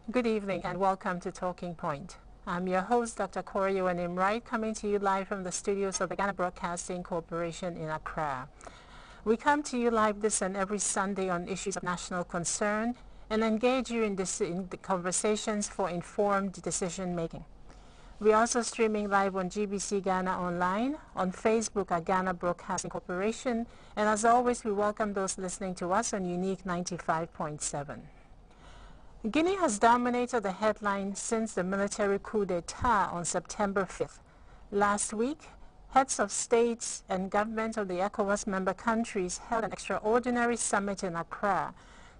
Good evening and welcome to Talking Point. I'm your host, Dr. Chukwuemaka Wright, coming to you live from the studios of the Ghana Broadcasting Corporation in Accra. We come to you live this and every Sunday on issues of national concern and engage you in the conversations for informed decision-making. We're also streaming live on GBC Ghana Online, on Facebook at Ghana Broadcasting Corporation, and as always, we welcome those listening to us on Unique 95.7. Guinea has dominated the headlines since the military coup d'etat on September 5th. Last week, heads of states and governments of the Ecowas member countries held an extraordinary summit in Accra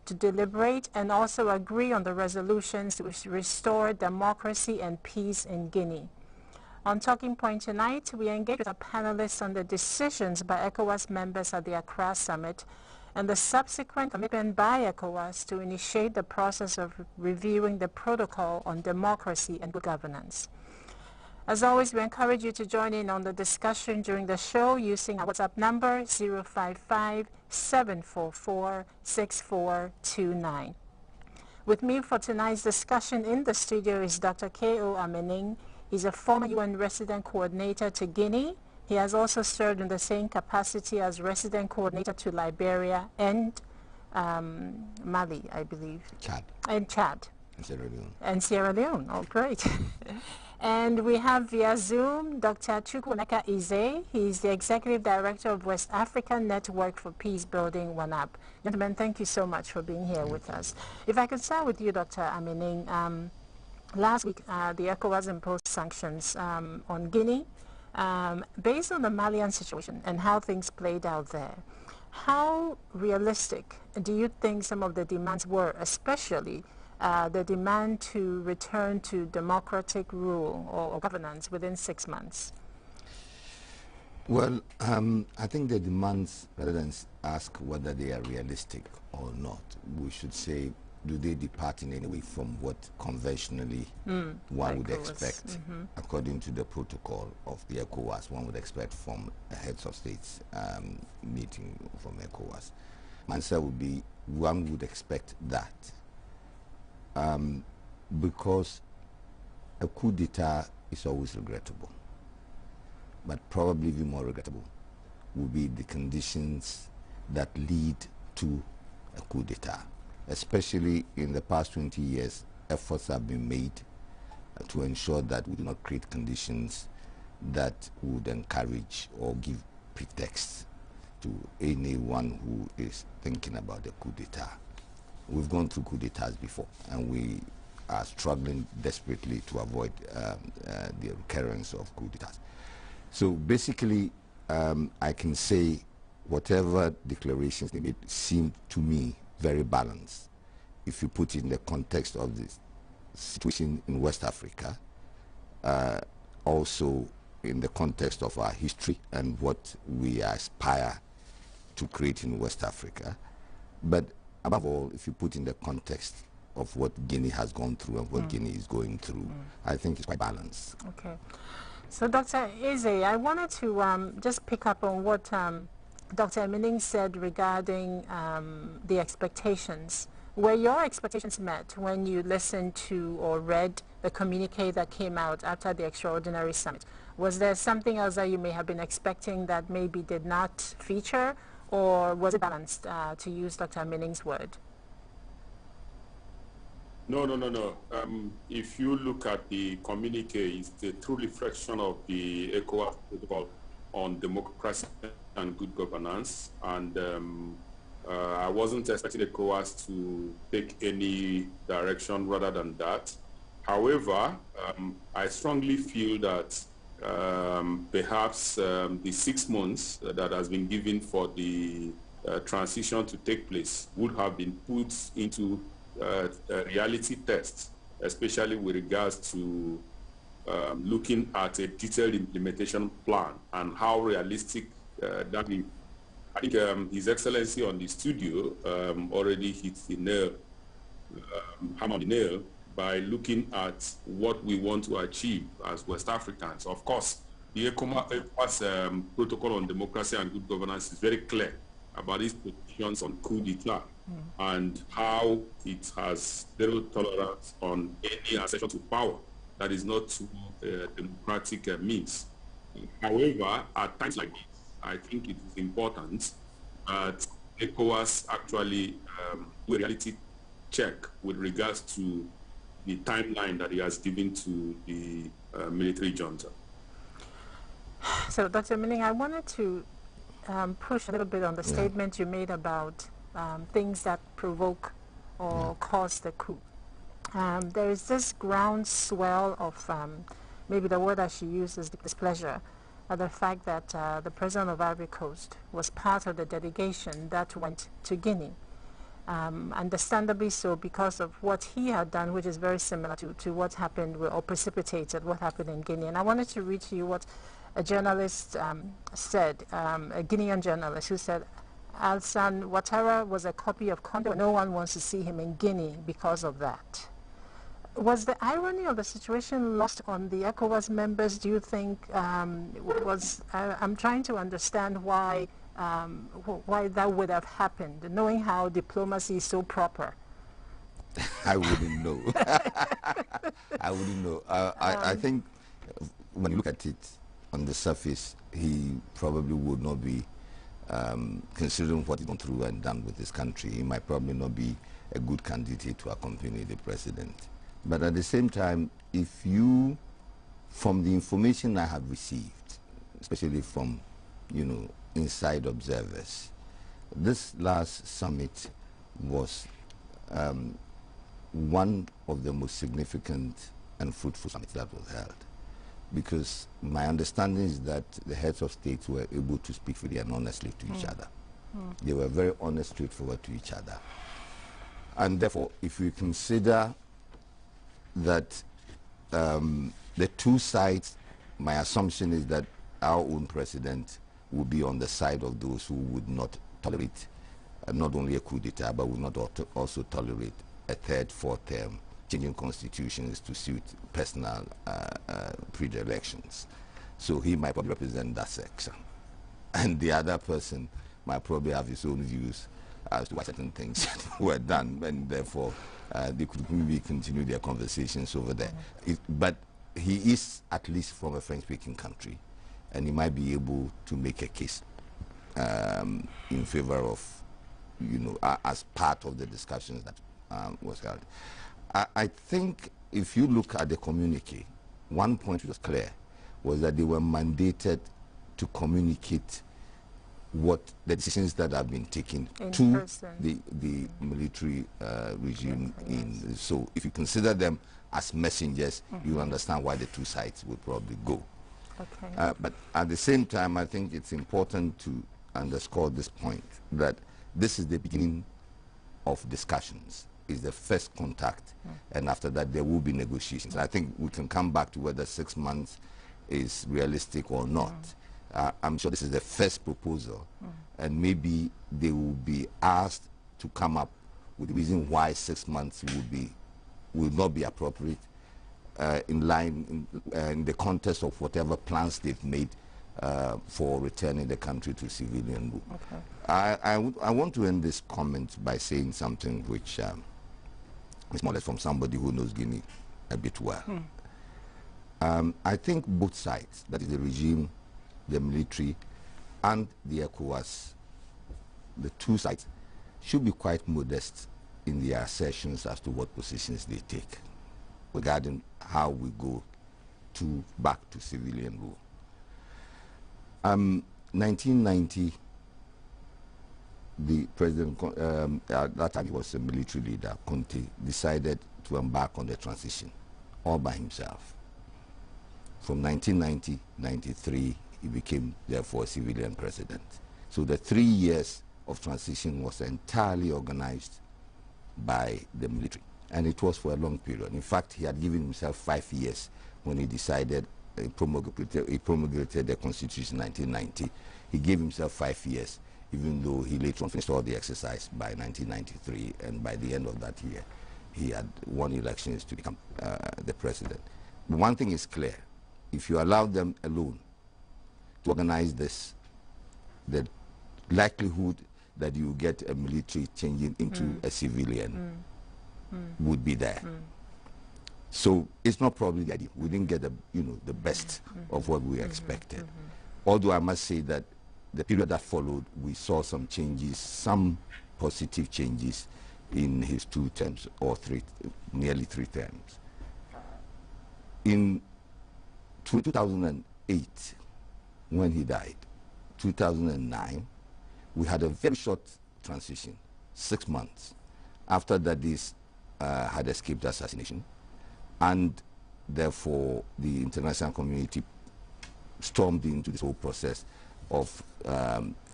to deliberate and also agree on the resolutions to restore democracy and peace in Guinea. On Talking Point tonight, we engage with our panelists on the decisions by ECOWAS members at the Accra summit and the subsequent commitment by ECOWAS to initiate the process of reviewing the protocol on democracy and good governance. As always, we encourage you to join in on the discussion during the show using our WhatsApp number 055-744-6429. With me for tonight's discussion in the studio is Dr. K.O. Amaning. He's a former UN resident coordinator to Guinea. He has also served in the same capacity as resident coordinator to Liberia and Mali, I believe. Chad. And Chad. And Sierra Leone. And Sierra Leone. Oh, great. And we have via Zoom Dr. Chukwuemaka. He's the Executive Director of West African Network for Peacebuilding, WANEP. Gentlemen, thank you so much for being here with us. If I could start with you, Dr. Amaning. Last week, the ECOWAS imposed sanctions on Guinea. Based on the Malian situation and how things played out there, how realistic do you think some of the demands were, especially the demand to return to democratic rule or governance within 6 months? Well, I think the demands, rather than ask whether they are realistic or not, we should say, do they depart in any way from what conventionally one would expect, according to the protocol of the ECOWAS, one would expect from a heads of states meeting from ECOWAS? My answer would be one would expect that. Because a coup d'etat is always regrettable. But probably even more regrettable would be the conditions that lead to a coup d'etat. Especially in the past 20 years, efforts have been made to ensure that we do not create conditions that would encourage or give pretext to anyone who is thinking about the coup d'etat. We've gone through coup d'etats before, and we are struggling desperately to avoid the recurrence of coup d'etats. So basically, I can say whatever declarations they made seemed to me very balanced if you put it in the context of the situation in West Africa, also in the context of our history and what we aspire to create in West Africa, but above all, if you put in the context of what Guinea has gone through and what Guinea is going through, I think it's quite balanced. Okay. So Dr. Eze, I wanted to just pick up on what Dr. Amaning said regarding the expectations. Were your expectations met when you listened to or read the communique that came out after the extraordinary summit? Was there something else that you may have been expecting that maybe did not feature, or was it balanced, to use Dr. Amaning's word? No. If you look at the communique, it's the true reflection of the ECOWAS protocol on democracy and good governance, and I wasn't expecting ECOWAS to take any direction rather than that. However, I strongly feel that perhaps the 6 months that has been given for the transition to take place would have been put into a reality test, especially with regards to looking at a detailed implementation plan and how realistic that is. I think His Excellency on the studio already hit the nail, hammer on the nail, by looking at what we want to achieve as West Africans. Of course, the ECOWAS protocol on democracy and good governance is very clear about its positions on coup d'etat and how it has zero tolerance on any accession to power that is not through democratic means. However, at times like this, I think it is important that Ecowas actually do a reality check with regards to the timeline that he has given to the military junta. So, Dr. Amaning, I wanted to push a little bit on the statement you made about things that provoke or cause the coup. There is this groundswell of, maybe the word that she used is displeasure, at the fact that the president of Ivory Coast was part of the delegation that went to Guinea. Understandably so, because of what he had done, which is very similar to what happened or precipitated what happened in Guinea. And I wanted to read to you what a journalist said, a Guinean journalist who said, Alassane Ouattara was a copy of Condé. No one wants to see him in Guinea because of that. Was the irony of the situation lost on the ECOWAS members, do you think? I'm trying to understand why that would have happened, knowing how diplomacy is so proper. I wouldn't know. I wouldn't know. I think when you look at it on the surface, he probably would not be, considering what he's gone through and done with his country, he might probably not be a good candidate to accompany the president. But at the same time, if you, from the information I have received, especially from, inside observers, this last summit was one of the most significant and fruitful summits that was held, because my understanding is that the heads of states were able to speak freely and honestly to each other. They were very honest, straightforward to each other. And therefore, if you consider that the two sides, my assumption is that our own president will be on the side of those who would not tolerate not only a coup d'etat, but would not also tolerate a third, fourth term, changing constitutions to suit personal predilections. So he might probably represent that section. And the other person might probably have his own views as to why certain things were done, and therefore they could maybe continue their conversations over there. But he is at least from a French-speaking country, and he might be able to make a case in favor of, as part of the discussions that was held. I think if you look at the communique, one point was clear, was that they were mandated to communicate what the decisions that have been taken to the military regime. So if you consider them as messengers, you understand why the two sides would probably go. Okay. But at the same time, I think it's important to underscore this point, that this is the beginning of discussions, is the first contact, and after that there will be negotiations. I think we can come back to whether 6 months is realistic or not. I'm sure this is the first proposal, and maybe they will be asked to come up with the reason why 6 months will not be appropriate, in line in the context of whatever plans they've made for returning the country to civilian rule. Okay. I want to end this comment by saying something which is more or less from somebody who knows Guinea a bit well. I think both sides, that is the regime, the military, and the ECOWAS, the two sides, should be quite modest in their assertions as to what positions they take regarding how we go back to civilian rule. 1990, the president, at that time he was a military leader, Conte, decided to embark on the transition all by himself. From 1990-93, he became, therefore, a civilian president. So the 3 years of transition was entirely organized by the military. And it was for a long period. In fact, he had given himself 5 years when he decided, he promulgated the Constitution in 1990. He gave himself 5 years, even though he later on finished all the exercise by 1993, and by the end of that year, he had won elections to become the president. But one thing is clear: if you allow them alone to organize this, the likelihood that you get a military changing into a civilian would be there. So it's not probably the idea. We didn't get the best of what we expected. Although I must say that the period that followed, we saw some changes, some positive changes in his 2 terms or nearly 3 terms. In 2008, when he died, 2009, we had a very short transition, 6 months. After that, this had escaped assassination, and therefore the international community stormed into this whole process of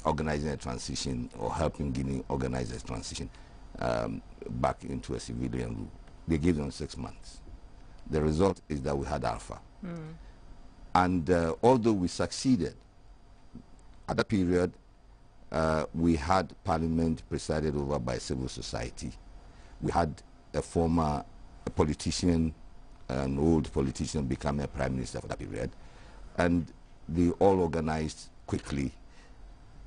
organizing a transition or helping Guinea organize a transition back into a civilian rule. They gave them 6 months. The result is that we had Alpha. And although we succeeded, at that period, we had parliament presided over by civil society. We had a former politician, an old politician, become a prime minister for that period. And they all organized quickly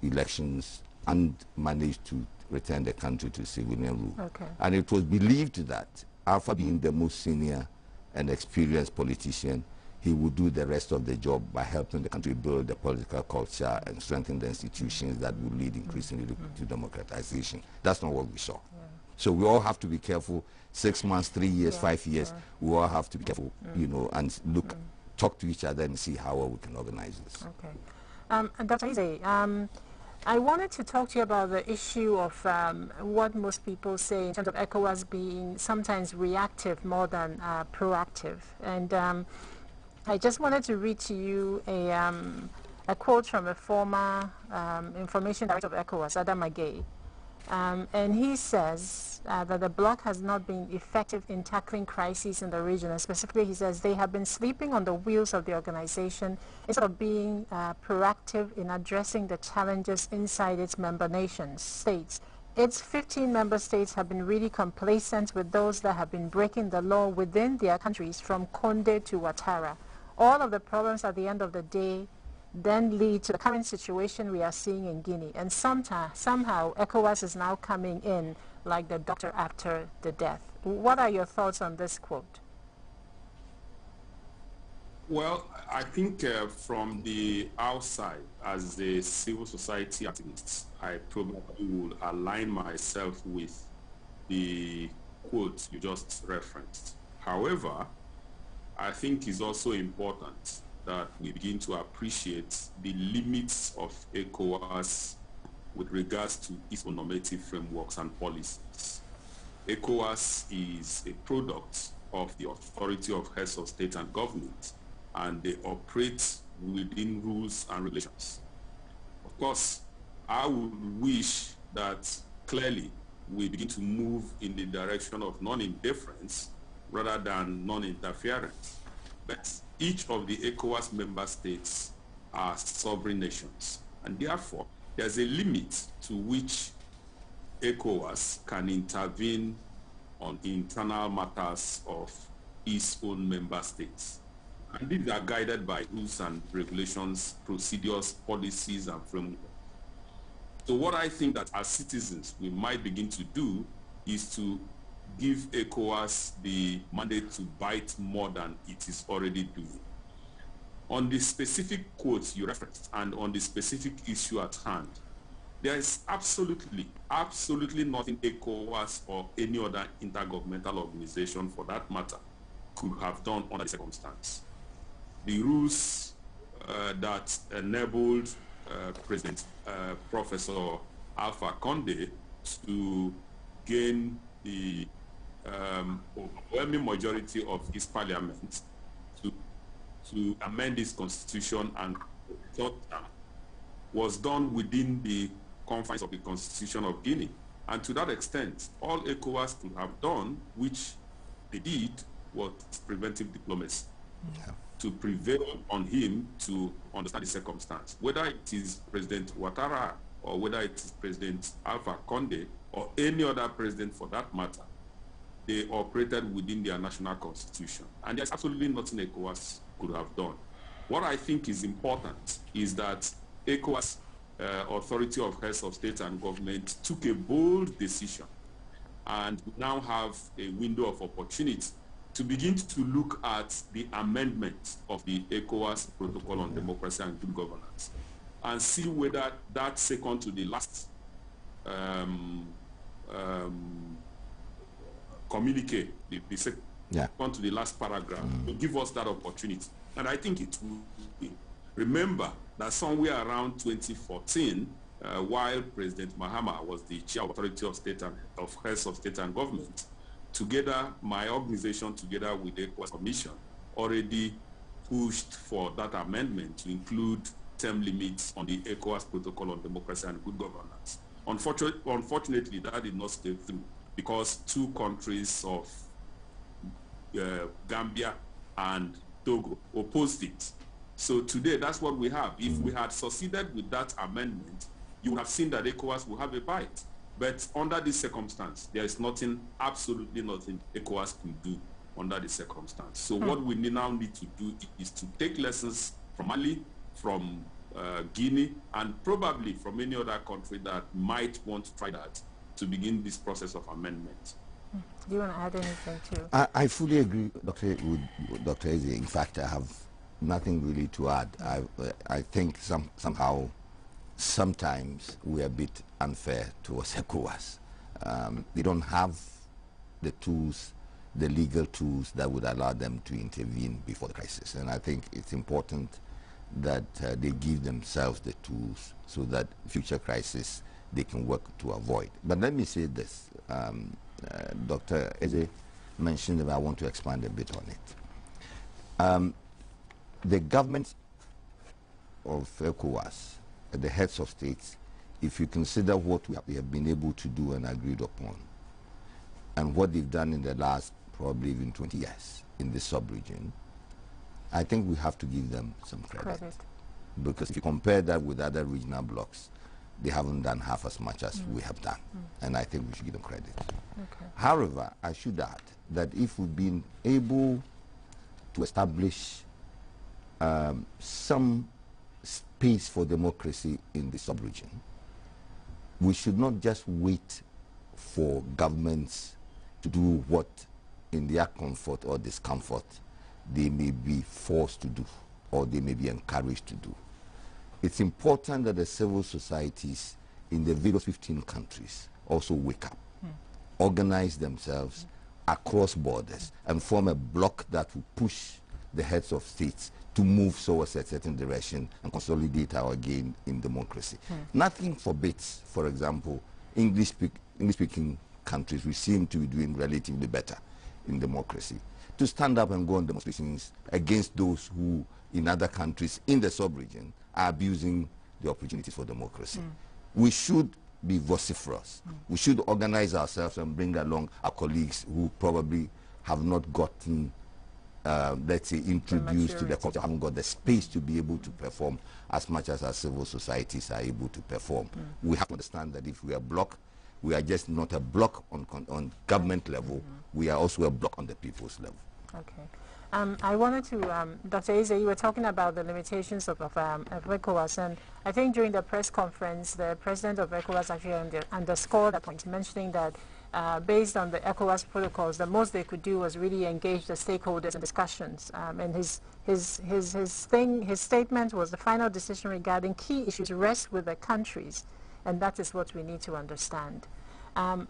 elections and managed to return the country to civilian rule. Okay. And it was believed that Alpha, being the most senior and experienced politician, he would do the rest of the job by helping the country build the political culture and strengthen the institutions that would lead increasingly to democratization. That's not what we saw. So we all have to be careful. 6 months, 3 years, 5 years, we all have to be careful, and look, talk to each other and see how well we can organize this. Okay. Dr. Eze, I wanted to talk to you about the issue of what most people say in terms of Ecowas being sometimes reactive more than proactive. And I just wanted to read to you a quote from a former information director of Ecowas, Adam Magay. And he says that the bloc has not been effective in tackling crises in the region. And specifically, he says they have been sleeping on the wheels of the organization instead of being proactive in addressing the challenges inside its member nations, states. Its 15 member states have been really complacent with those that have been breaking the law within their countries, from Conde to Ouattara. All of the problems at the end of the day then lead to the current situation we are seeing in Guinea. And somehow ECOWAS is now coming in like the doctor after the death. What are your thoughts on this quote? Well, I think from the outside, as a civil society activist, I probably will align myself with the quote you just referenced. However, I think it's also important that we begin to appreciate the limits of ECOWAS with regards to its normative frameworks and policies. ECOWAS is a product of the authority of heads of state and government, and they operate within rules and regulations. Of course, I would wish that clearly we begin to move in the direction of non-indifference rather than non-interference. But each of the ECOWAS member states are sovereign nations, and therefore there's a limit to which ECOWAS can intervene on internal matters of its own member states. And these are guided by rules and regulations, procedures, policies, and frameworks. So what I think that as citizens we might begin to do is to give ECOWAS the mandate to bite more than it is already doing. On the specific quotes you referenced and on the specific issue at hand, there is absolutely nothing ECOWAS or any other intergovernmental organization for that matter could have done under the circumstance. The rules that enabled President Professor Alpha Conde to gain the overwhelming majority of his parliament to amend his constitution and was done within the confines of the constitution of Guinea. And to that extent, all ECOWAS could have done, which they did, was preventive diplomacy. Yeah. To prevail on him to understand the circumstance. Whether it is President Ouattara or whether it is President Alpha Conde or any other president for that matter, they operated within their national constitution. And there's absolutely nothing ECOWAS could have done. What I think is important is that ECOWAS Authority of Heads of State and Government took a bold decision, and we now have a window of opportunity to begin to look at the amendment of the Ecowas Protocol on Democracy and Good Governance and see whether that second to the last communique, the second to the last paragraph, will give us that opportunity. And I think it will be. Remember that somewhere around 2014, while President Mahama was the chair of Authority of State and of Heads of State and Government, together, my organization, together with the Ecowas Commission, already pushed for that amendment to include term limits on the Ecowas Protocol on Democracy and Good Governance. Unfortunately, that did not stay through because two countries of Gambia and Togo opposed it. So today, that's what we have. If we had succeeded with that amendment, you would have seen that ECOWAS will have a bite. But under this circumstance, there is nothing, absolutely nothing ECOWAS could do under the circumstance. So what we now need to do is to take lessons from Mali, from Guinea, and probably from any other country that might want to try that to begin this process of amendment. Do you want to add anything too? I fully agree with Dr. Eze. In fact, I have nothing really to add. I think somehow, sometimes we are a bit unfair towards ECOWAS. They don't have the tools, the legal tools that would allow them to intervene before the crisis. And I think it's important that they give themselves the tools so that future crises they can work to avoid. But let me say this. Dr. Eze mentioned that I want to expand a bit on it. The government of ECOWAS, the heads of states, if you consider what we have been able to do and agreed upon, and what they've done in the last probably even 20 years in this sub-region, I think we have to give them some credit. Because if you compare that with other regional blocs, they haven't done half as much as we have done. And I think we should give them credit. However, I should add that if we've been able to establish some space for democracy in the sub-region, we should not just wait for governments to do what, in their comfort or discomfort, they may be forced to do or they may be encouraged to do. It's important that the civil societies in the various 15 countries also wake up, organize themselves across borders, and form a bloc that will push the heads of states to move towards a certain direction and consolidate our gain in democracy. Nothing forbids, for example, English-speaking countries, we seem to be doing relatively better in democracy, to stand up and go on demonstrations against those who, in other countries in the sub-region, are abusing the opportunities for democracy. We should be vociferous. We should organize ourselves and bring along our colleagues who probably have not gotten, let's say, introduced to the culture, haven't got the space to be able to perform as much as our civil societies are able to perform. We have to understand that if we are a bloc, we are just not a bloc on government level, we are also a bloc on the people's level. Okay. I wanted to, Dr. Eze, you were talking about the limitations of ECOWAS, and I think during the press conference, the president of ECOWAS actually underscored that point, mentioning that based on the ECOWAS protocols, the most they could do was really engage the stakeholders in discussions. And his statement was the final decision regarding key issues rests with the countries, and that is what we need to understand.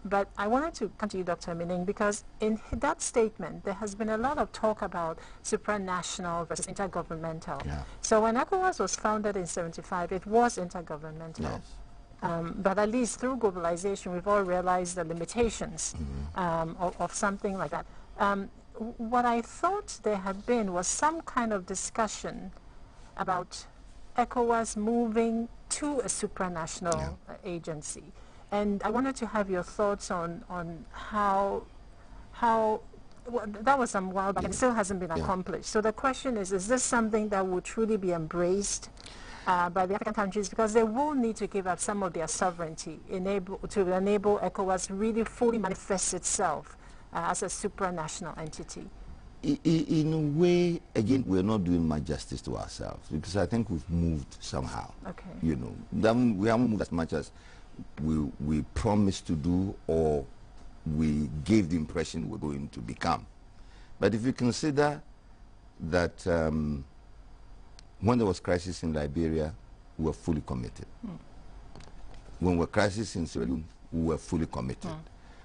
But I wanted to come to you, Dr. Amaning, because in that statement, there has been a lot of talk about supranational versus intergovernmental. So when ECOWAS was founded in '75, it was intergovernmental. But at least through globalization, we've all realized the limitations of something like that. What I thought there had been was some kind of discussion about ECOWAS moving to a supranational agency. And I wanted to have your thoughts on how well, that was some while back and still hasn't been accomplished. So the question is this something that would truly be embraced by the African countries, because they will need to give up some of their sovereignty to enable ECOWAS to really fully manifest itself as a supranational entity? In a way, again, we're not doing much justice to ourselves, because I think we've moved somehow. Okay. You know, we haven't moved as much as we promised to do, or we gave the impression we're going to become. But if you consider that when there was crisis in Liberia, we were fully committed. When there was crisis in Sierra Leone, we were fully committed.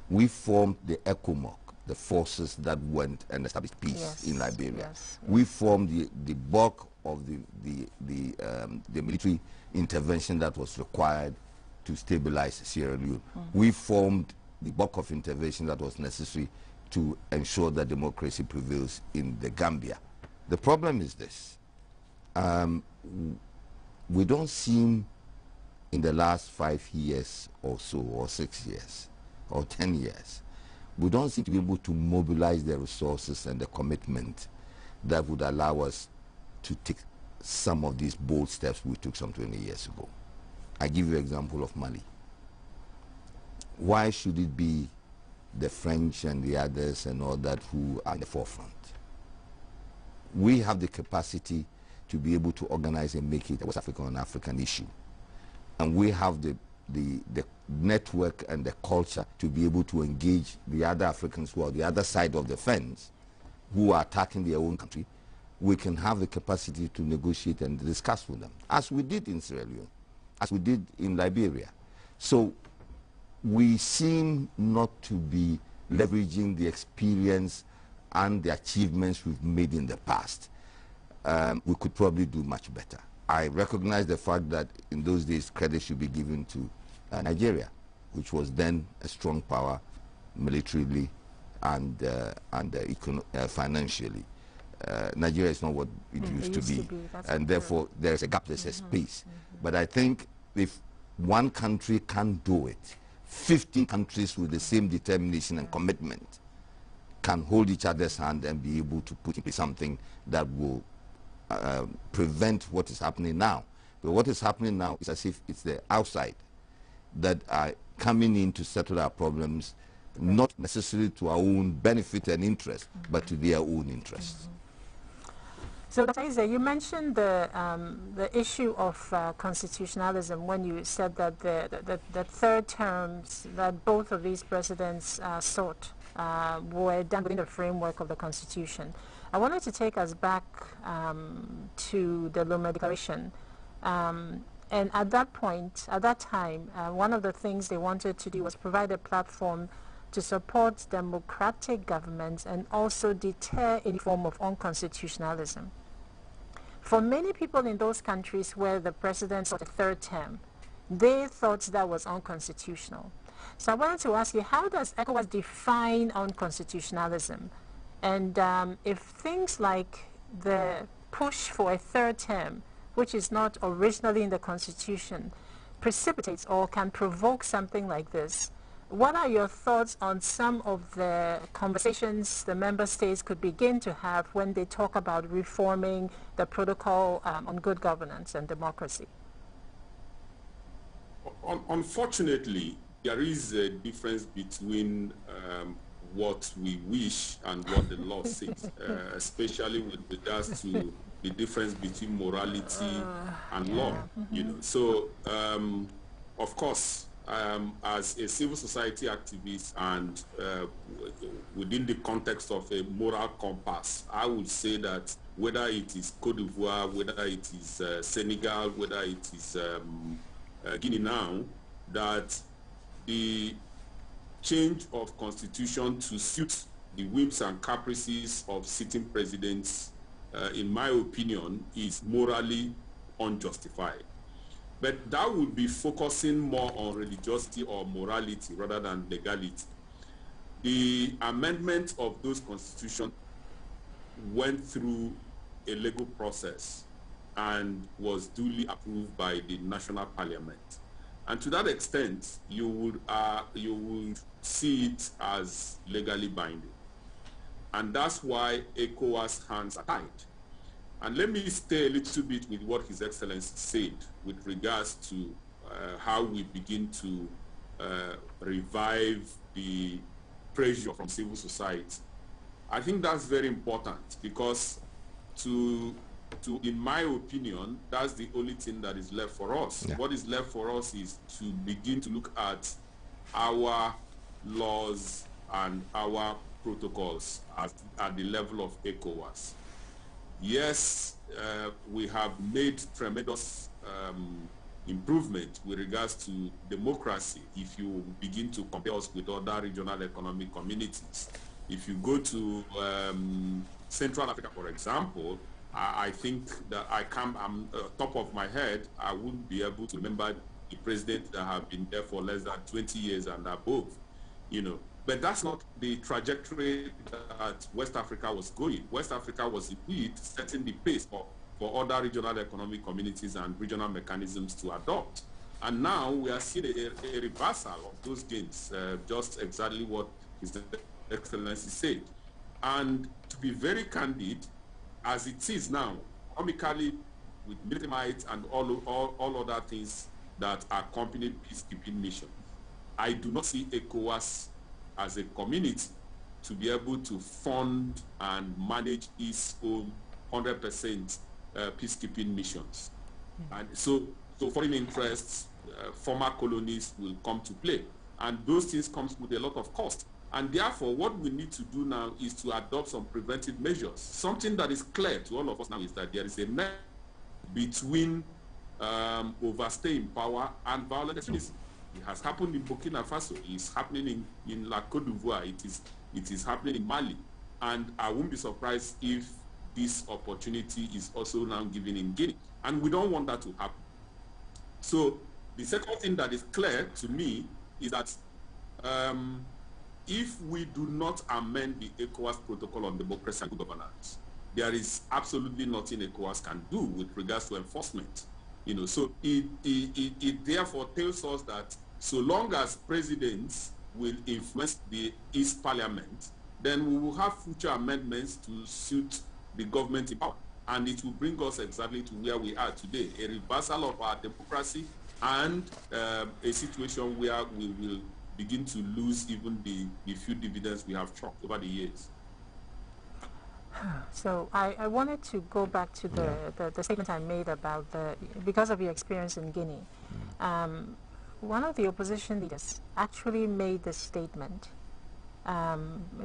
We formed the Ecowas, the forces that went and established peace in Liberia. We formed the bulk of the military intervention that was required to stabilize Sierra Leone. We formed the bulk of intervention that was necessary to ensure that democracy prevails in the Gambia. The problem is this. We don't seem, in the last 5 years or so, or 6 years, or 10 years, we don't seem to be able to mobilize the resources and the commitment that would allow us to take some of these bold steps we took some 20 years ago. I give you an example of Mali. Why should it be the French and the others and all that who are in the forefront? We have the capacity to be able to organize and make it a West African and African issue. And we have the network and the culture to be able to engage the other Africans who are the other side of the fence, who are attacking their own country. We can have the capacity to negotiate and discuss with them, as we did in Sierra Leone, as we did in Liberia. So we seem not to be leveraging the experience and the achievements we've made in the past. We could probably do much better. I recognize the fact that in those days credit should be given to Nigeria, which was then a strong power militarily and financially. Nigeria is not what it used to be, and therefore there's a gap, there's a space. But I think if one country can't do it, 15 countries with the same determination and commitment can hold each other's hand and be able to put in place something that will prevent what is happening now. But what is happening now is as if it's the outside that are coming in to settle our problems, not necessarily to our own benefit and interest, but to their own interests. So, Dr. Eze, you mentioned the issue of constitutionalism when you said that the third terms that both of these presidents sought were done within the framework of the Constitution. I wanted to take us back to the Loma Declaration. And at that point, at that time, one of the things they wanted to do was provide a platform to support democratic governments and also deter any form of unconstitutionalism. For many people in those countries where the president sought a third term, they thought that was unconstitutional. So I wanted to ask you, how does Ecowas define unconstitutionalism? And if things like the push for a third term, which is not originally in the Constitution, precipitates or can provoke something like this, what are your thoughts on some of the conversations the member states could begin to have when they talk about reforming the protocol on good governance and democracy? Unfortunately, there is a difference between what we wish and what the law says, especially with regards to the difference between morality and law. You know, so of course, as a civil society activist and within the context of a moral compass, I would say that whether it is Cote d'Ivoire, whether it is Senegal, whether it is Guinea now, that the change of constitution to suit the whims and caprices of sitting presidents, in my opinion, is morally unjustified. But that would be focusing more on religiosity or morality rather than legality. The amendment of those constitutions went through a legal process and was duly approved by the national parliament. And to that extent, you would see it as legally binding. And that's why ECOWAS hands are tied. And let me stay a little bit with what His Excellency said with regards to how we begin to revive the pressure from civil society. I think that's very important because in my opinion, that's the only thing that is left for us. Yeah. What is left for us is to begin to look at our laws and our protocols at the level of Ecowas. Yes, we have made tremendous improvement with regards to democracy if you begin to compare us with other regional economic communities. If you go to Central Africa, for example, I think that I'm top of my head, I wouldn't be able to remember the presidents that have been there for less than 20 years and above, you know. But that's not the trajectory that West Africa was going. West Africa was indeed setting the pace for other regional economic communities and regional mechanisms to adopt. And now we are seeing a reversal of those gains, just exactly what His Excellency said. And to be very candid, as it is now, economically, with military might and all other things that accompany peacekeeping missions, I do not see ECOWAS as a community to be able to fund and manage its own 100% peacekeeping missions. And so foreign interests, former colonies will come to play. And those things come with a lot of cost. And therefore, what we need to do now is to adopt some preventive measures. Something that is clear to all of us now is that there is a net between overstaying power and violent extremism. It has happened in Burkina Faso. It's happening in La Côte d'Ivoire. It is happening in Mali. And I won't be surprised if this opportunity is also now given in Guinea. And we don't want that to happen. So the second thing that is clear to me is that if we do not amend the ECOWAS protocol on democracy and good governance, there is absolutely nothing ECOWAS can do with regards to enforcement. You know, so it therefore tells us that so long as presidents will influence the East Parliament, then we will have future amendments to suit the government in power. And it will bring us exactly to where we are today, a reversal of our democracy and a situation where we will begin to lose even the few dividends we have chalked over the years. So I wanted to go back to the statement I made about because of your experience in Guinea. One of the opposition leaders actually made the statement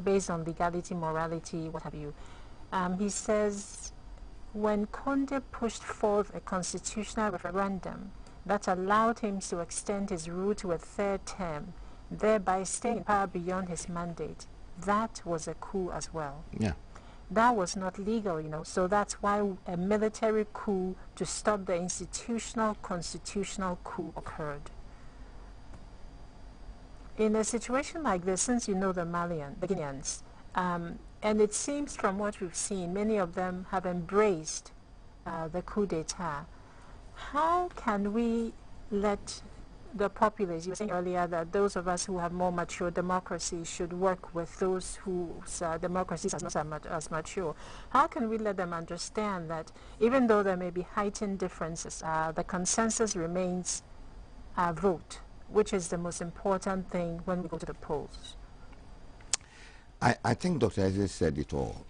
based on legality, morality, what have you. He says, when Condé pushed forth a constitutional referendum that allowed him to extend his rule to a third term, thereby staying in power beyond his mandate, that was a coup as well. Yeah. That was not legal, you know, so that's why a military coup to stop the institutional constitutional coup occurred. In a situation like this, since you know the Guineans, and it seems from what we've seen, many of them have embraced the coup d'etat. How can we let the populace, you were saying earlier that those of us who have more mature democracy should work with those whose democracies are not as mature. How can we let them understand that even though there may be heightened differences, the consensus remains vote, which is the most important thing when we go to the polls? I think Dr. Eze said it all.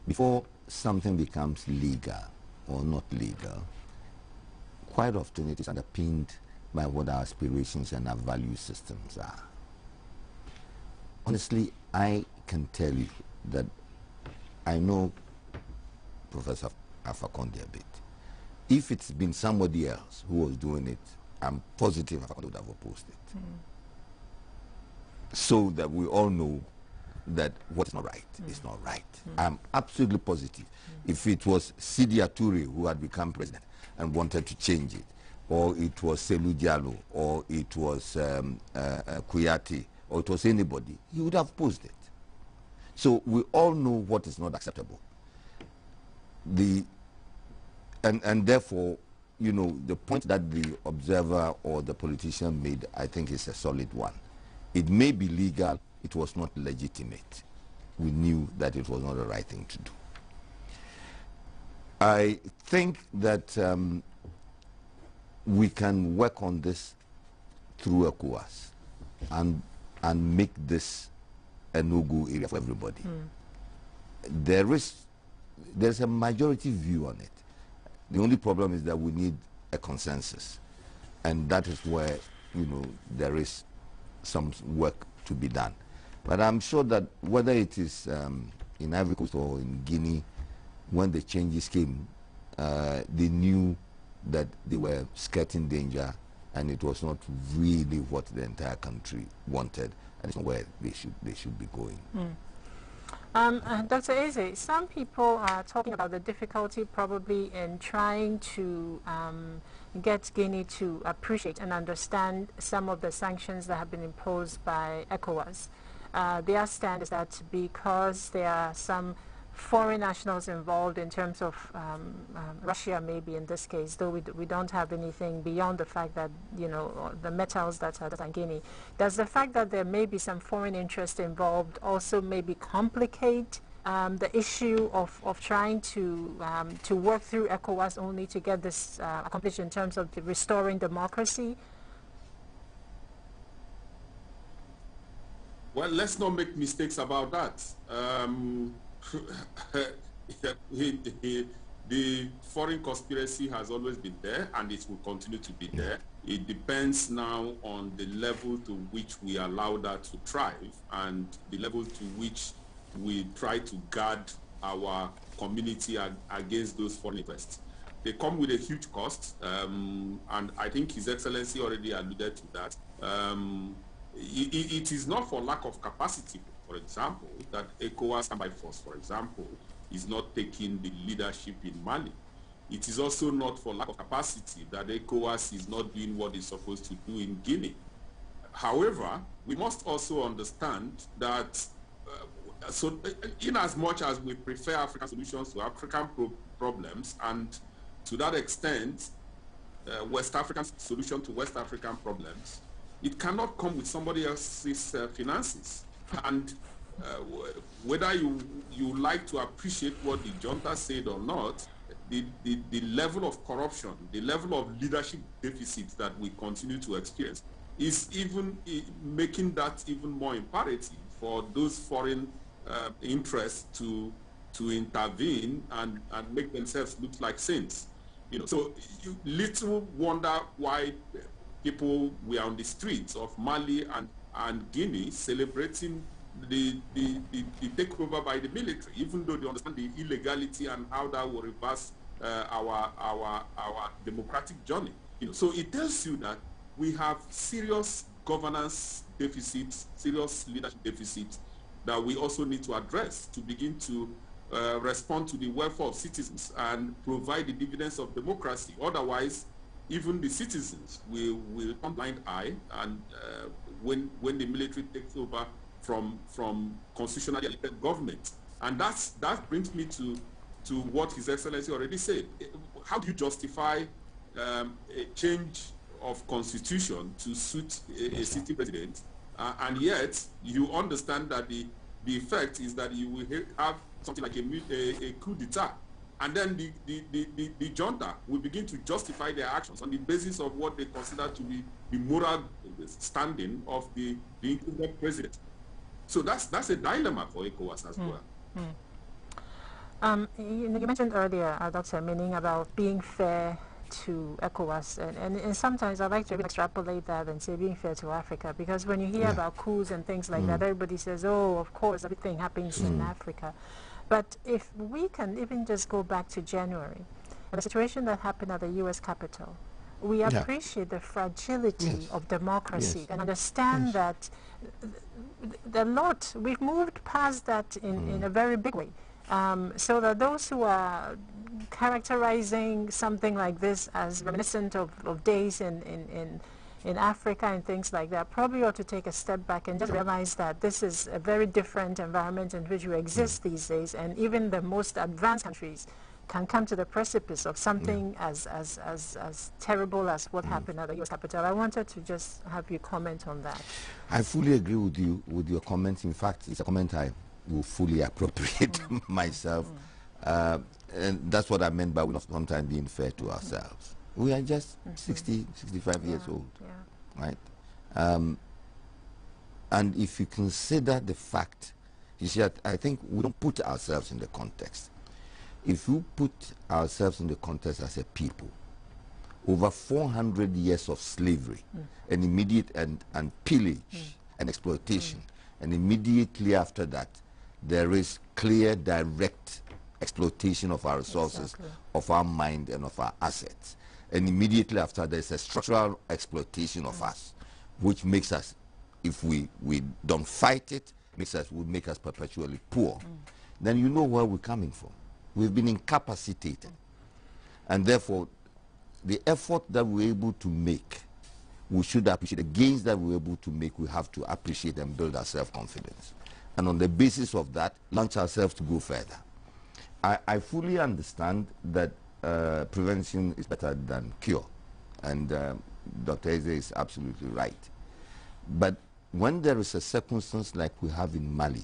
Before something becomes legal or not legal, quite often it is underpinned by what our aspirations and our value systems are. Honestly, I can tell you that I know Professor Alpha Condé a bit. If it's been somebody else who was doing it, I'm positive Alpha Condé would have opposed it. So that we all know that what is not right is not right. I'm absolutely positive. If it was Sidi Ature who had become president and wanted to change it, or it was Selu Diallo, or it was Kuyati, or it was anybody, he would have opposed it. So we all know what is not acceptable. And therefore, you know, the point that the observer or the politician made, I think, is a solid one. It may be legal, it was not legitimate. We knew that it was not the right thing to do. I think that we can work on this through ECOWAS and make this a no-go area for everybody. There's a majority view on it. The only problem is that we need a consensus, and that is where, you know, there is some work to be done. But I'm sure that whether it is in Ivory Coast or in Guinea, when the changes came, they knew that they were skirting danger, and it was not really what the entire country wanted, and it's not where they should be going. Dr. Eze, some people are talking about the difficulty probably in trying to get Guinea to appreciate and understand some of the sanctions that have been imposed by Ecowas. Their stand is that because there are some foreign nationals involved in terms of Russia, maybe in this case, though we don't have anything beyond the fact that, you know, the metals that are in Guinea. Does the fact that there may be some foreign interest involved also maybe complicate the issue of trying to work through ECOWAS only to get this accomplished in terms of restoring democracy? Well, let's not make mistakes about that. The foreign conspiracy has always been there, and it will continue to be there. It depends now on the level to which we allow that to thrive, and the level to which we try to guard our community against those foreign interests. They come with a huge cost, and I think His Excellency already alluded to that. It is not for lack of capacity, for example, that Ecowas by force, for example, is not taking the leadership in Mali. It is also not for lack of capacity that Ecowas is not doing what it's supposed to do in Guinea. However, we must also understand that in as much as we prefer African solutions to African problems, and to that extent, West African solution to West African problems, it cannot come with somebody else's finances. And whether you like to appreciate what the junta said or not, the level of corruption, the level of leadership deficit that we continue to experience is even making that even more imperative for those foreign interests to intervene and make themselves look like saints. You know, so you little wonder why people were on the streets of Mali and Guinea celebrating the takeover by the military, even though they understand the illegality and how that will reverse our democratic journey. You know, so it tells you that we have serious governance deficits, serious leadership deficits that we also need to address to begin to respond to the welfare of citizens and provide the dividends of democracy. Otherwise, even the citizens will turn blind eye, and when the military takes over from constitutionally elected government. And that brings me to what His Excellency already said. How do you justify a change of constitution to suit a city president, and yet you understand that the effect is that you will have something like a coup d'etat, and then the junta will begin to justify their actions on the basis of what they consider to be the moral standing of the incumbent president. So that's a dilemma for ECOWAS as well. You mentioned earlier, Dr. Amaning, about being fair to ECOWAS, and sometimes I like to extrapolate that and say being fair to Africa, because when you hear about coups and things like that, everybody says, oh, of course, everything happens in Africa. But if we can even just go back to January, the situation that happened at the U.S. Capitol, we appreciate the fragility of democracy and understand that we've moved past that in a very big way. So that those who are characterizing something like this as reminiscent of days in Africa and things like that probably ought to take a step back and just realize that this is a very different environment in which we exist these days, and even the most advanced countries can come to the precipice of something as terrible as what happened at the U.S. Capitol. I wanted to just have you comment on that. I fully agree with you with your comments. In fact, it's a comment I will fully appropriate myself. And that's what I meant by we're not sometimes being fair to ourselves. We are just 60, 65 years old, right? And if you consider the fact, you see, I think we don't put ourselves in the context. If you put ourselves in the context as a people, over 400 years of slavery and immediate and pillage and exploitation, and immediately after that, there is clear, direct exploitation of our resources, of our mind and of our assets. And immediately after, there's a structural exploitation of us, which makes us, if we don't fight it, would make us perpetually poor. Then you know where we're coming from. We've been incapacitated. And therefore, the effort that we're able to make, we should appreciate. The gains that we're able to make, we have to appreciate and build our self-confidence. And on the basis of that, launch ourselves to go further. I fully understand that prevention is better than cure. And Dr. Eze is absolutely right. But when there is a circumstance like we have in Mali,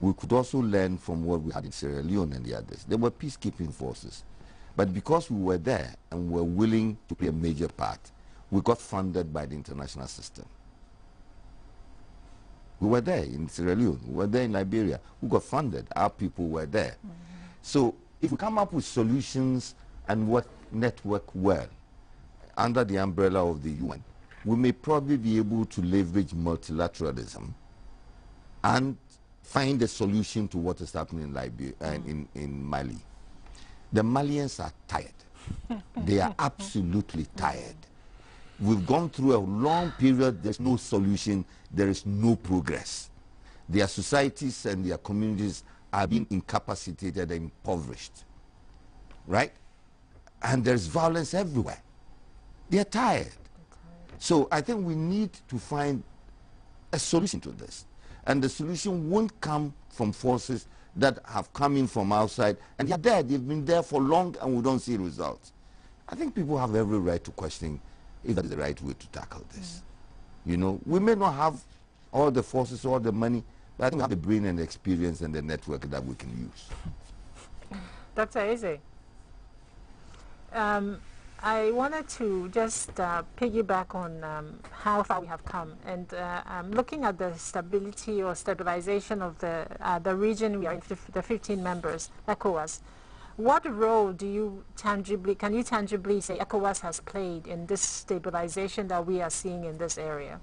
we could also learn from what we had in Sierra Leone and the others. There were peacekeeping forces. But because we were there and were willing to play a major part, we got funded by the international system. We were there in Sierra Leone. We were there in Liberia. We got funded. Our people were there. So if we come up with solutions and what network well under the umbrella of the UN, we may probably be able to leverage multilateralism and find a solution to what is happening in Liberia and in Mali. The Malians are tired. They are absolutely tired. We've gone through a long period. There's no solution. There is no progress. Their societies and their communities are being incapacitated and impoverished. Right? And there's violence everywhere. They're tired. So I think we need to find a solution to this. And the solution won't come from forces that have come in from outside, and they're there. They've been there for long, and we don't see results. I think people have every right to question if that is the right way to tackle this. You know, we may not have all the forces, all the money, but I think we have the brain and the experience and the network that we can use. Dr. Eze, I wanted to just piggyback on how far we have come, and looking at the stability or stabilization of the region we are in, the 15 members, Ecowas. What role can you tangibly say Ecowas has played in this stabilization that we are seeing in this area?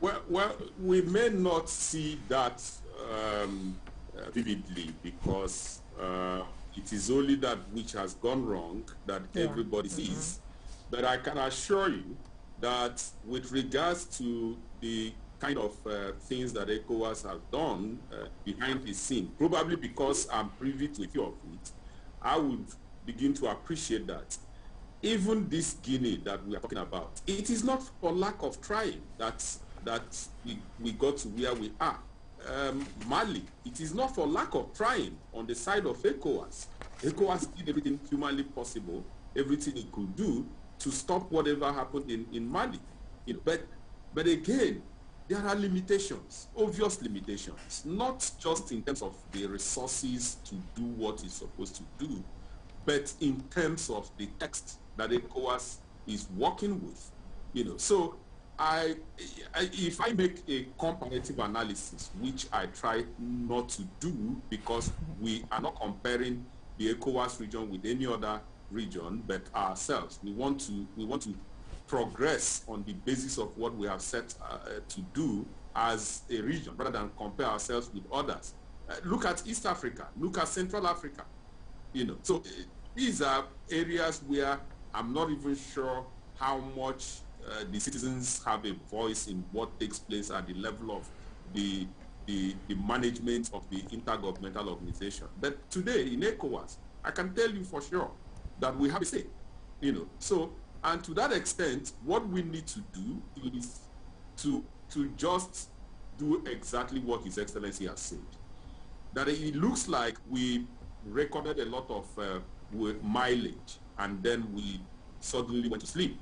Well, we may not see that vividly because it is only that which has gone wrong that everybody sees. But I can assure you that with regards to the kind of things that ECOWAS has done behind the scene, probably because I'm privy to a few of it, I would begin to appreciate that. Even this Guinea that we are talking about, it is not for lack of trying that we got to where we are. Mali, it is not for lack of trying on the side of ECOWAS. ECOWAS did everything humanly possible, everything it could do to stop whatever happened in Mali. But again, there are limitations, obvious limitations, not just in terms of the resources to do what it's supposed to do, but in terms of the text that ECOWAS is working with. So if I make a comparative analysis, which I try not to do because we are not comparing the ECOWAS region with any other region but ourselves. We want to progress on the basis of what we have set to do as a region rather than compare ourselves with others. Look at East Africa, look at Central Africa. So these are areas where I'm not even sure how much the citizens have a voice in what takes place at the level of the management of the intergovernmental organization. But today in ECOWAS, I can tell you for sure that we have a say. So, and to that extent, what we need to do is to just do exactly what His Excellency has said. That it looks like we recorded a lot of mileage and then we suddenly went to sleep.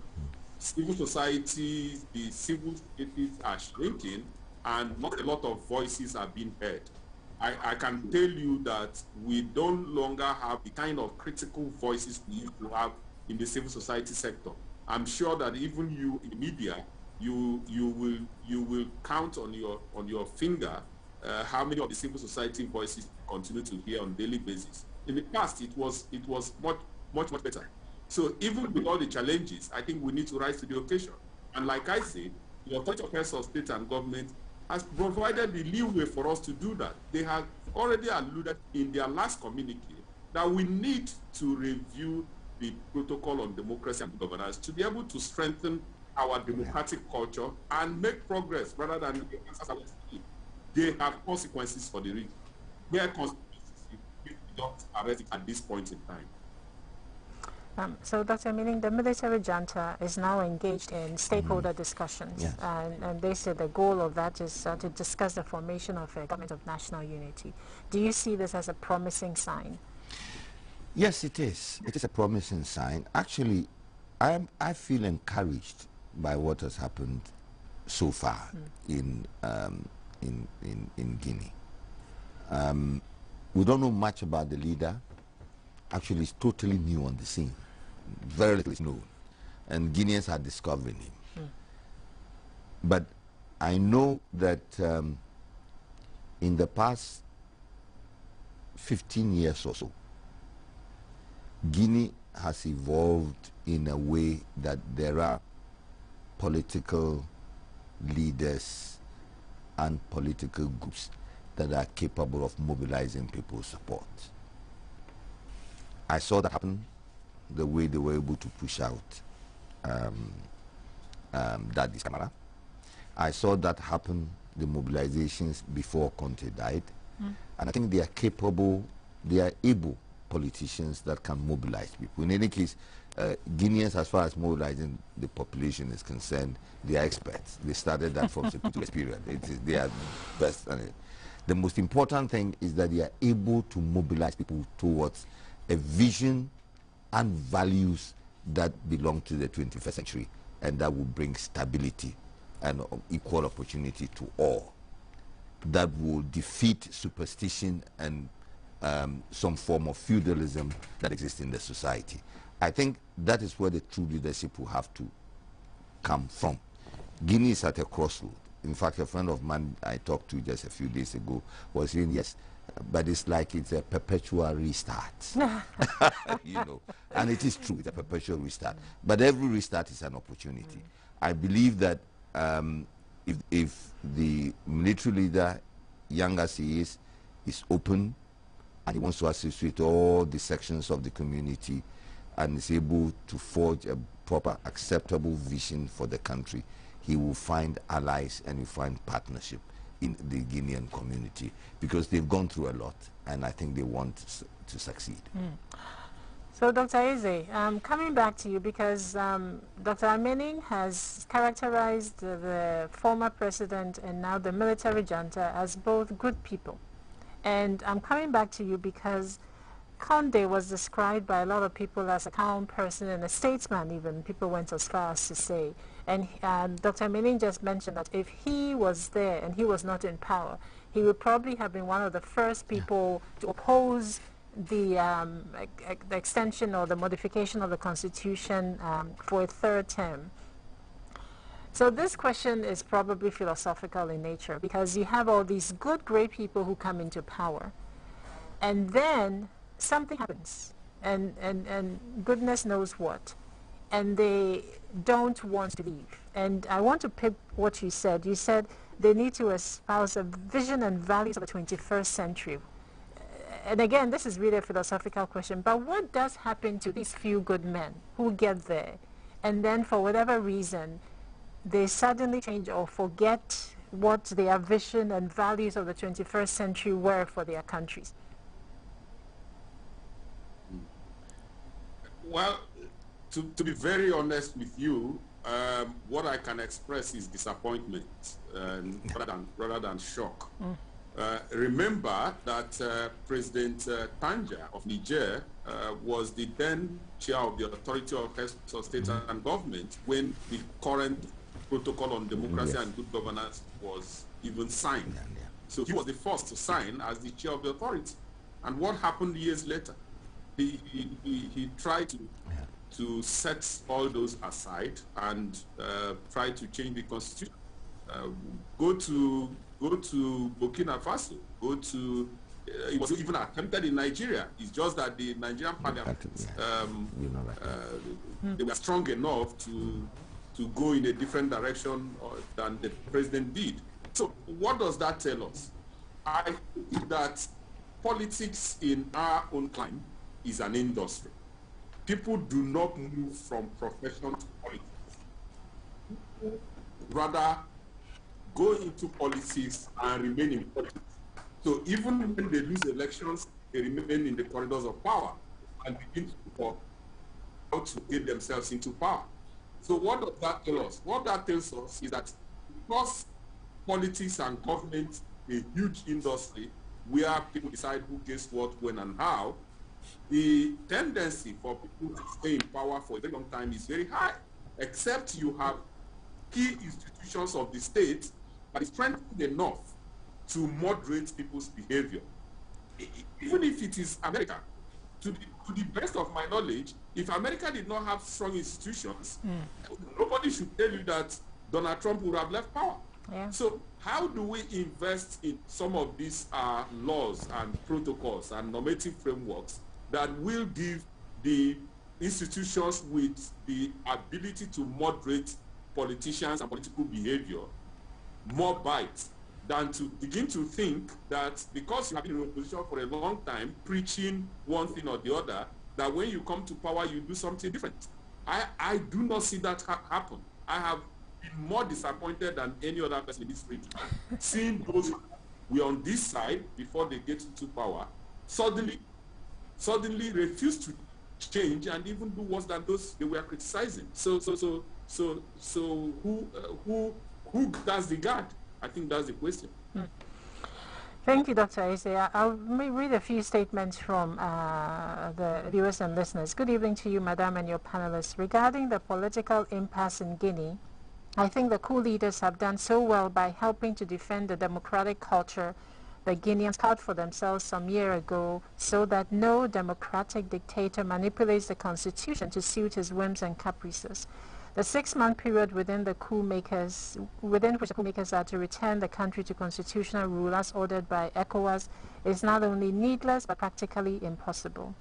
Civil society, the civil societies are shrinking and not a lot of voices are being heard. I can tell you that we don't longer have the kind of critical voices we used to have in the civil society sector. I'm sure that even you in the media, you will count on your finger how many of the civil society voices continue to hear on a daily basis. In the past, it was much better. So even with all the challenges, I think we need to rise to the occasion. And like I said, the authority of heads of state and government has provided the leeway for us to do that. They have already alluded in their last communique that we need to review the protocol on democracy and governance to be able to strengthen our democratic culture and make progress rather than they have consequences for the region. Where consequences if we don't arrest it at this point in time. So, Dr. Amaning, the military junta is now engaged in stakeholder discussions, Yes. and they say the goal of that is to discuss the formation of a government of national unity. Do you see this as a promising sign? Yes, it is. It is a promising sign. Actually, I feel encouraged by what has happened so far in Guinea. We don't know much about the leader. Actually, he's totally new on the scene. Very little is known. And Guineans are discovering him. But I know that in the past 15 years or so, Guinea has evolved in a way that there are political leaders and political groups that are capable of mobilizing people's support. I saw that happen the way they were able to push out Daddy's Camara. I saw that happen, the mobilizations before Conte died. And I think they are capable, they are able politicians that can mobilize people. In any case, Guineans, as far as mobilizing the population is concerned, they are experts. They started that from the period. They are best. The most important thing is that they are able to mobilize people towards a vision and values that belong to the 21st century, and that will bring stability and equal opportunity to all. That will defeat superstition and some form of feudalism that exists in the society. I think that is where the true leadership will have to come from. Guinea is at a crossroad. In fact, a friend of mine I talked to just a few days ago was saying, yes, but it's like it's a perpetual restart. You know, and it is true, it's a perpetual restart. But every restart is an opportunity. I believe that if the military leader, young as he is open and he wants to associate all the sections of the community and is able to forge a proper, acceptable vision for the country, he will find allies and he'll find partnership in the Guinean community, because they've gone through a lot and I think they want to succeed. So, Dr. Eze, coming back to you, because Dr. Amaning has characterized the former president and now the military junta as both good people. And I'm coming back to you because Condé was described by a lot of people as a calm person and a statesman even. People went as far as to say. And Dr. Amaning just mentioned that if he was there and he was not in power, he would probably have been one of the first people to oppose the extension or the modification of the Constitution for a third term. So this question is probably philosophical in nature, because you have all these good, great people who come into power, and then something happens, and goodness knows what, and they don't want to leave. And I want to pick what you said. You said they need to espouse a vision and values of the 21st century. And again, this is really a philosophical question, but what does happen to these few good men who get there, and then for whatever reason, they suddenly change or forget what their vision and values of the 21st century were for their countries? Well, to be very honest with you, what I can express is disappointment rather than shock. Remember that President Tanja of Niger was the then chair of the Authority of Heads of State and Government when the current protocol on democracy and good governance was even signed. So he was the first to sign as the chair of the authority. And what happened years later? He tried to to set all those aside and try to change the constitution. Go to Burkina Faso. Go to it was even attempted in Nigeria. It's just that the Nigerian parliament they were strong enough to go in a different direction than the president did. So what does that tell us? I think that politics in our own time is an industry. People do not move from profession to politics. People rather go into politics and remain in politics. So even when they lose elections, they remain in the corridors of power and begin to work how to get themselves into power. So what does that tell us? What that tells us is that because politics and government is a huge industry where people decide who gets what, when, and how, the tendency for people to stay in power for a very long time is very high, except you have key institutions of the state that is strengthened enough to moderate people's behavior. Even if it is America, to the best of my knowledge, if America did not have strong institutions, nobody should tell you that Donald Trump would have left power. Yeah. So how do we invest in some of these laws and protocols and normative frameworks that will give the institutions with the ability to moderate politicians and political behavior more bites than to begin to think that because you have been in opposition for a long time, preaching one thing or the other, that when you come to power, you do something different. I do not see that happen. I have been more disappointed than any other person in this region, seeing those who were on this side before they get into power, suddenly refuse to change and even do worse than those they were criticizing. So who does the guard? I think that's the question. Thank you, Dr. Isaiah. I'll read a few statements from the viewers and listeners. Good evening to you, Madam, and your panelists. Regarding the political impasse in Guinea, I think the coup leaders have done so well by helping to defend the democratic culture the Guineans carved for themselves some year ago, so that no democratic dictator manipulates the constitution to suit his whims and caprices. The 6-month period within which the coup makers are to return the country to constitutional rule as ordered by Ecowas is not only needless but practically impossible.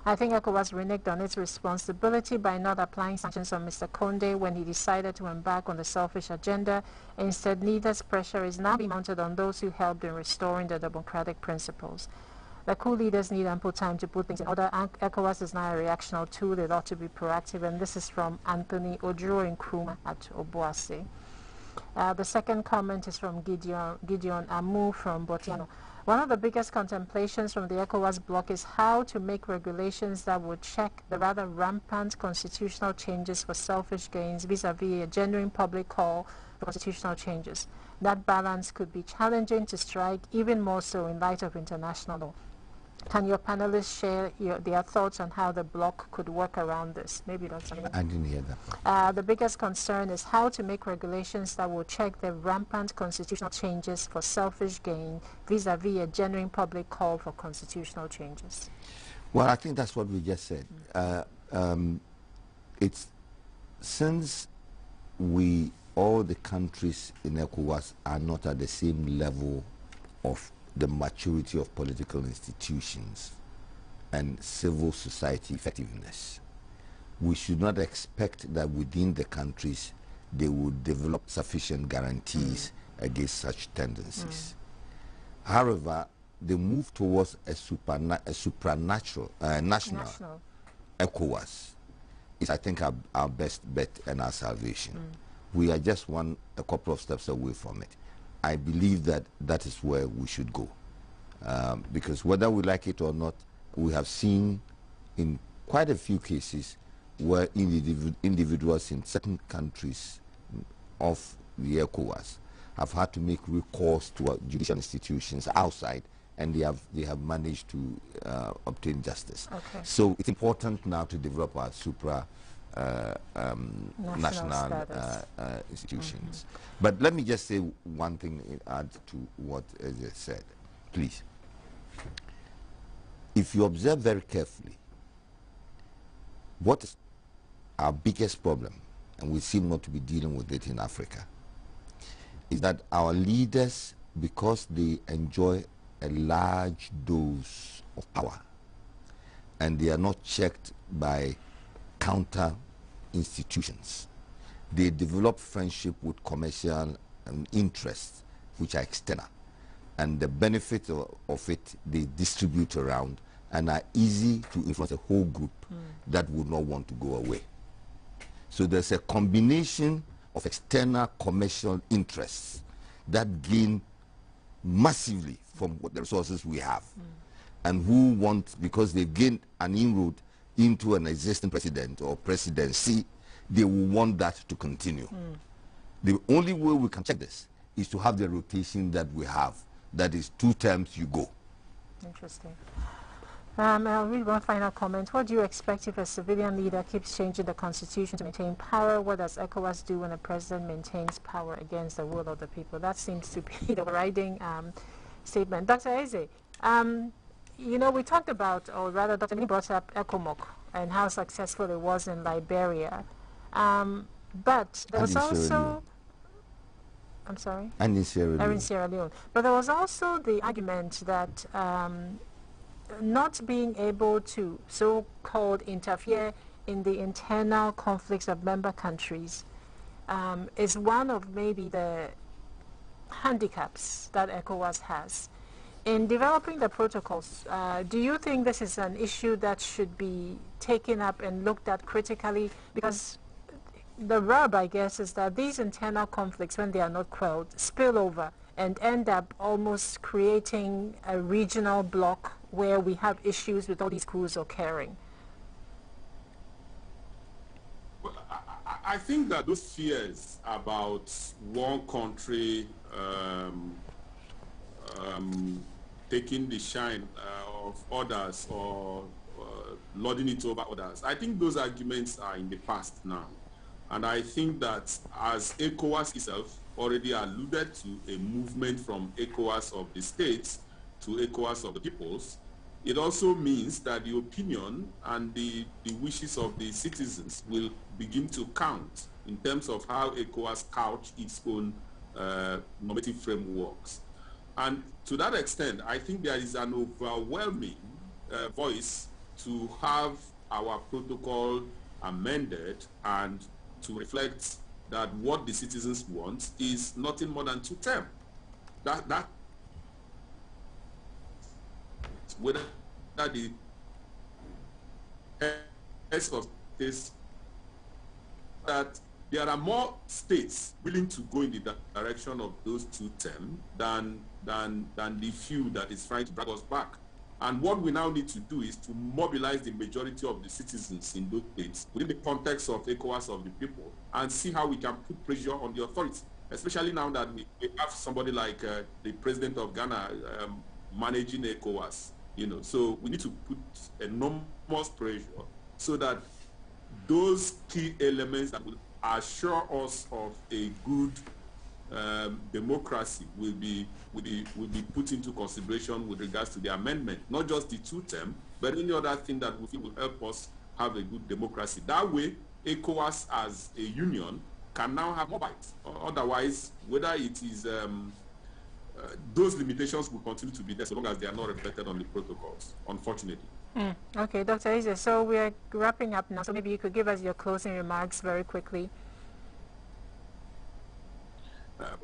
I think Ecowas reneged on its responsibility by not applying sanctions on Mr. Condé when he decided to embark on the selfish agenda. Instead, needless pressure is now being mounted on those who helped in restoring the democratic principles. The coup leaders need ample time to put things in order. Ecowas is now a reactional tool. It ought to be proactive. And this is from Anthony Ojuro Nkrumah at Obuasi. The second comment is from Gideon Amu from Botiano. One of the biggest contemplations from the ECOWAS bloc is how to make regulations that would check the rather rampant constitutional changes for selfish gains vis-à-vis a genuine public call for constitutional changes. That balance could be challenging to strike, even more so in light of international law. Can your panelists share their thoughts on how the bloc could work around this? Maybe that's something. I didn't hear that. The biggest concern is how to make regulations that will check the rampant constitutional changes for selfish gain vis-à-vis a genuine public call for constitutional changes. Well, I think that's what we just said. It's since all the countries in ECOWAS are not at the same level of the maturity of political institutions and civil society effectiveness, we should not expect that within the countries they would develop sufficient guarantees against such tendencies. However, the move towards a supranational national ECOWAS is, I think, our best bet and our salvation. We are just a couple of steps away from it. I believe that is where we should go. Because whether we like it or not, we have seen in quite a few cases where individuals in certain countries of the ECOWAS have had to make recourse to judicial institutions outside, and they have managed to obtain justice. Okay. So it's important now to develop our national institutions. But let me just say one thing and add to what Eze said, please. If you observe very carefully, what is our biggest problem, and we seem not to be dealing with it in Africa, is that our leaders, because they enjoy a large dose of power and they are not checked by counter institutions, they develop friendship with commercial interests which are external, and the benefit of it they distribute around and are easy to influence a whole group that would not want to go away. So there's a combination of external commercial interests that gain massively from the resources we have, and who want, because they've gained an inroad into an existing president or presidency, they will want that to continue. The only way we can check this is to have the rotation that we have. That is 2 terms you go. Interesting. I'll read one final comment. What do you expect if a civilian leader keeps changing the constitution to maintain power? What does Ecowas do when a president maintains power against the will of the people? That seems to be the overriding statement. Dr. Eze, you know, we talked about, or rather Dr. Lee brought up ECOMOC and how successful it was in Liberia. But there was also... I'm sorry? And in Sierra Leone. In Sierra Leone. But there was also the argument that not being able to so-called interfere in the internal conflicts of member countries is one of maybe the handicaps that ECOWAS has. In developing the protocols, do you think this is an issue that should be taken up and looked at critically? Because the rub, I guess, is that these internal conflicts, when they are not quelled, spill over and end up almost creating a regional bloc where we have issues with all these coups occurring. Well, I think that those fears about one country taking the shine of others or lording it over others, I think those arguments are in the past now. And I think that as ECOWAS itself already alluded to a movement from ECOWAS of the states to ECOWAS of the peoples, it also means that the opinion and the wishes of the citizens will begin to count in terms of how ECOWAS couch its own normative frameworks. And to that extent, I think there is an overwhelming voice to have our protocol amended and to reflect that what the citizens want is nothing more than 2 terms. That whether the heads of states, that there are more states willing to go in the direction of those 2 terms than the few that is trying to drag us back. And what we now need to do is to mobilize the majority of the citizens in those states within the context of ECOWAS of the people and see how we can put pressure on the authorities, especially now that we have somebody like the president of Ghana managing ECOWAS, you know. So we need to put enormous pressure so that those key elements that will assure us of a good democracy will be put into consideration with regards to the amendment, not just the 2 terms, but any other thing that we feel will help us have a good democracy. That way, ECOWAS as a union can now have more bites. Otherwise, whether it is those limitations will continue to be there so long as they are not reflected on the protocols, unfortunately. Okay, Dr. Eze, so we are wrapping up now, so maybe you could give us your closing remarks very quickly.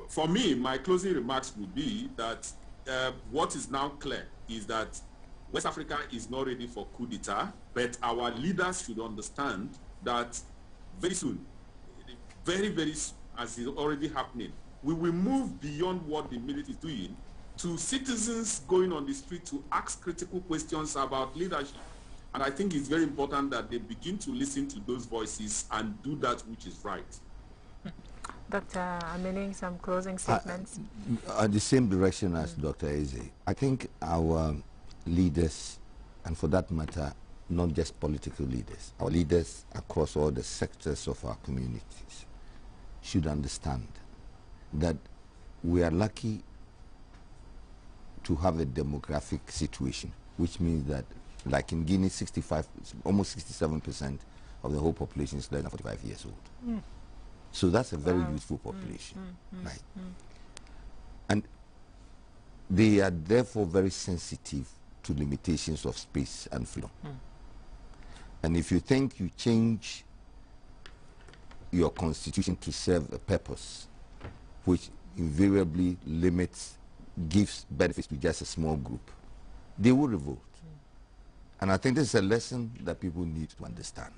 For me, my closing remarks would be that what is now clear is that West Africa is not ready for coup d'etat, but our leaders should understand that very soon, very, very soon, as is already happening, we will move beyond what the military is doing to citizens going on the street to ask critical questions about leadership. And I think it's very important that they begin to listen to those voices and do that which is right. Dr. Amaning, some closing statements? The same direction as Dr. Eze. I think our leaders, and for that matter, not just political leaders, our leaders across all the sectors of our communities should understand that we are lucky to have a demographic situation, which means that, like in Guinea, almost 67% of the whole population is less than 45 years old. So that's a very youthful population. Right? And they are therefore very sensitive to limitations of space and freedom. And if you think you change your constitution to serve a purpose which invariably limits, gives benefits to just a small group, they will revolt. And I think this is a lesson that people need to understand.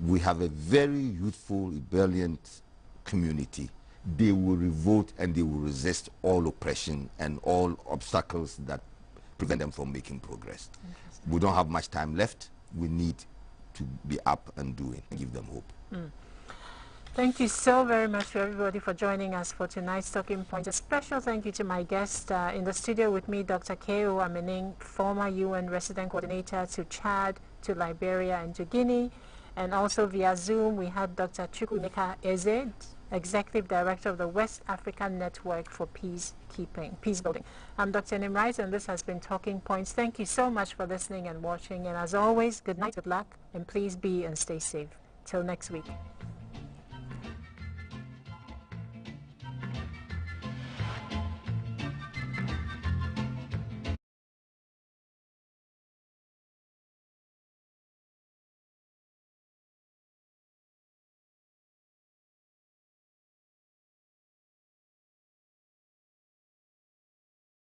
We have a very youthful, ebullient community. They will revolt and they will resist all oppression and all obstacles that prevent them from making progress. We don't have much time left. We need to be up and doing and give them hope. Thank you so very much to everybody for joining us for tonight's Talking Point. A special thank you to my guest in the studio with me, Dr. K.O. Amaning, former UN Resident Coordinator to Chad, to Liberia, and to Guinea. And also via Zoom, we had Dr. Chukwuemaka, Executive Director of the West African Network for Peacebuilding. I'm Dr. Nimrais, and this has been Talking Points. Thank you so much for listening and watching. And as always, good night, good luck, and please be and stay safe. Till next week.